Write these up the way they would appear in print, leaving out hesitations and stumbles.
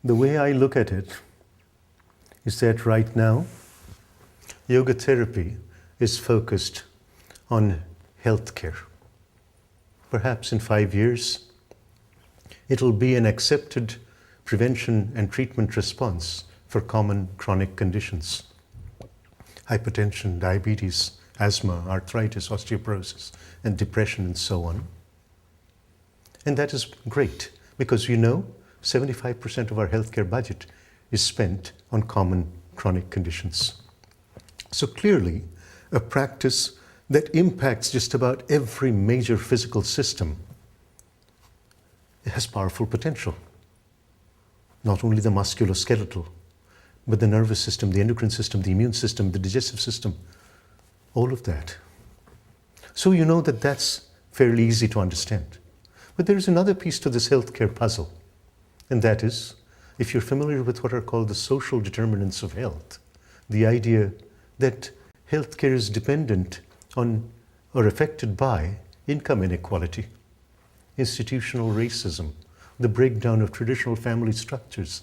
The way I look at it is that right now, yoga therapy is focused on healthcare. Perhaps in 5 years, it'll be an accepted prevention and treatment response for common chronic conditions. Hypertension, diabetes, asthma, arthritis, osteoporosis, and depression, and so on. And that is great, because 75% of our healthcare budget is spent on common chronic conditions. So clearly, a practice that impacts just about every major physical system has powerful potential. Not only the musculoskeletal, but the nervous system, the endocrine system, the immune system, the digestive system, all of that. So you know that that's fairly easy to understand. But there is another piece to this healthcare puzzle, and that is, if you're familiar with what are called the social determinants of health, the idea that healthcare is dependent on or affected by income inequality, institutional racism, the breakdown of traditional family structures.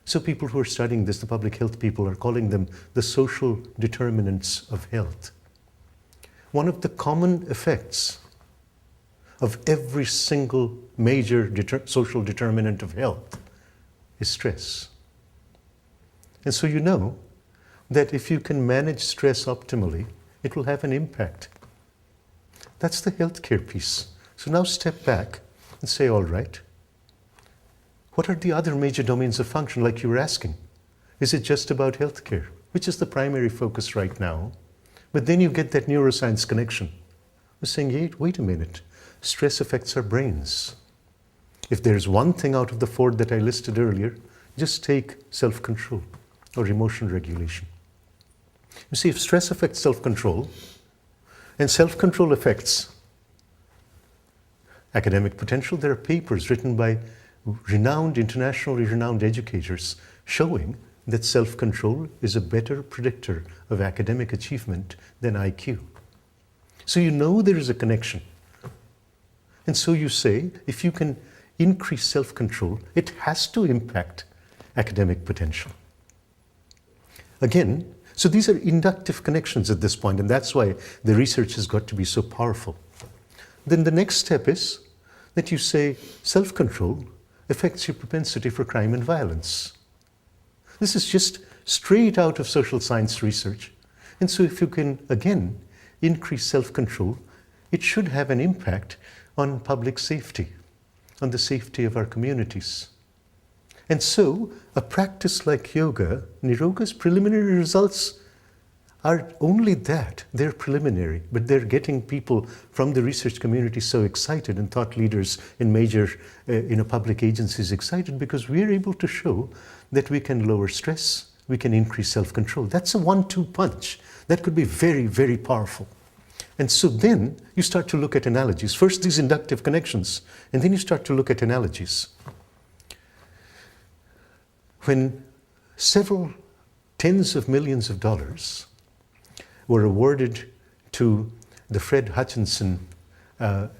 So people who are studying this, the public health people, are calling them the social determinants of health. One of the common effects of every single major social determinant of health is stress. And so you know that if you can manage stress optimally, it will have an impact. That's the healthcare piece. So now step back and say, all right, what are the other major domains of function, like you were asking? Is it just about healthcare, which is the primary focus right now? But then you get that neuroscience connection. We're saying, hey, wait a minute, stress affects our brains. If there's one thing out of the 4 that I listed earlier, just take self-control or emotion regulation. You see, if stress affects self-control, and self-control affects academic potential, there are papers written by internationally renowned educators showing that self-control is a better predictor of academic achievement than IQ. So you know there is a connection. And so you say, if you can increase self-control, it has to impact academic potential. Again, so these are inductive connections at this point, and that's why the research has got to be so powerful. Then the next step is that you say self-control affects your propensity for crime and violence. This is just straight out of social science research. And so if you can, again, increase self-control, it should have an impact on public safety, on the safety of our communities. And so, a practice like yoga, Niroga's preliminary results are only that. They're preliminary, but they're getting people from the research community so excited, and thought leaders in major public agencies excited, because we're able to show that we can lower stress, we can increase self-control. That's a 1-2 punch. That could be very, very powerful. And so then you start to look at analogies. First these inductive connections, and then you start to look at analogies. When several tens of millions of dollars were awarded to the Fred Hutchinson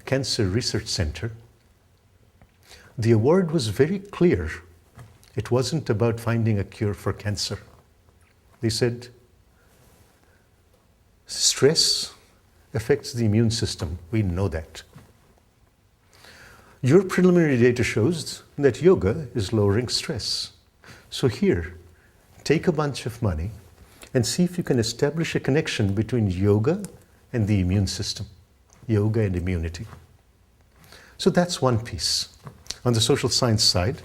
Cancer Research Center, the award was very clear. It wasn't about finding a cure for cancer. They said, stress affects the immune system. We know that. Your preliminary data shows that yoga is lowering stress. So here, take a bunch of money and see if you can establish a connection between yoga and the immune system, yoga and immunity. So that's one piece. On the social science side,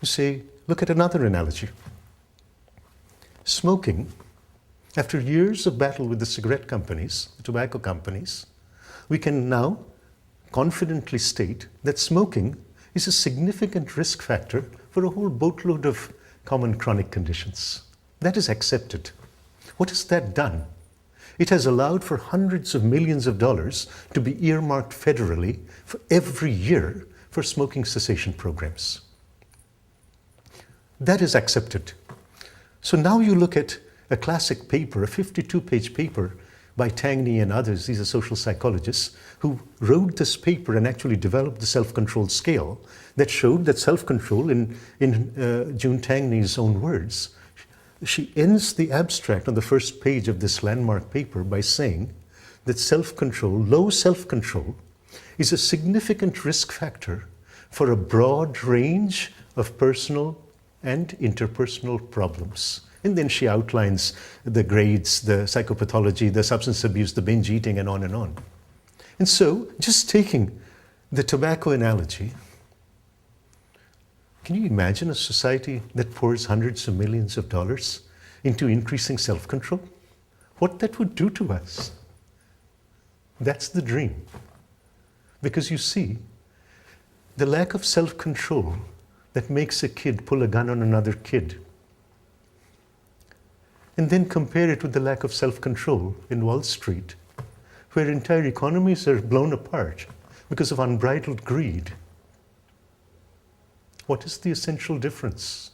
you say, look at another analogy. Smoking, after years of battle with the cigarette companies, the tobacco companies, we can now confidently state that smoking is a significant risk factor for a whole boatload of common chronic conditions. That is accepted. What has that done? It has allowed for hundreds of millions of dollars to be earmarked federally for every year for smoking cessation programs. That is accepted. So now you look at a classic paper, a 52-page paper by Tangney and others, these are social psychologists, who wrote this paper and actually developed the self-control scale that showed that self-control, in June Tangney's own words, she ends the abstract on the first page of this landmark paper by saying that self-control, low self-control, is a significant risk factor for a broad range of personal and interpersonal problems. And then she outlines the grades, the psychopathology, the substance abuse, the binge eating, and on and on. And so, just taking the tobacco analogy, can you imagine a society that pours hundreds of millions of dollars into increasing self-control? What that would do to us? That's the dream. Because you see, the lack of self-control that makes a kid pull a gun on another kid, and then compare it with the lack of self-control in Wall Street, where entire economies are blown apart because of unbridled greed. What is the essential difference?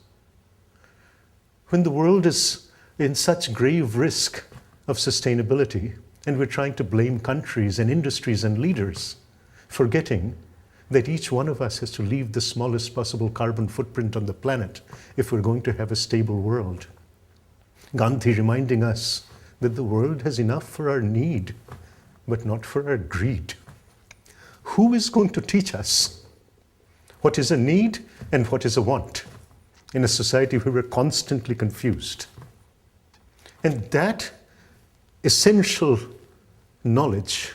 When the world is in such grave risk of sustainability, and we're trying to blame countries and industries and leaders, forgetting that each one of us has to leave the smallest possible carbon footprint on the planet if we're going to have a stable world. Gandhi reminding us that the world has enough for our need, but not for our greed. Who is going to teach us what is a need and what is a want in a society where we're constantly confused? And that essential knowledge,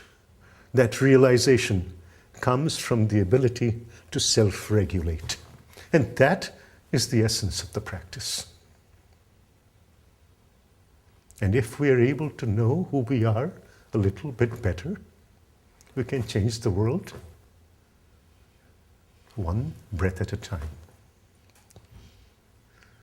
that realization, comes from the ability to self-regulate. And that is the essence of the practice. And if we are able to know who we are a little bit better, we can change the world one breath at a time.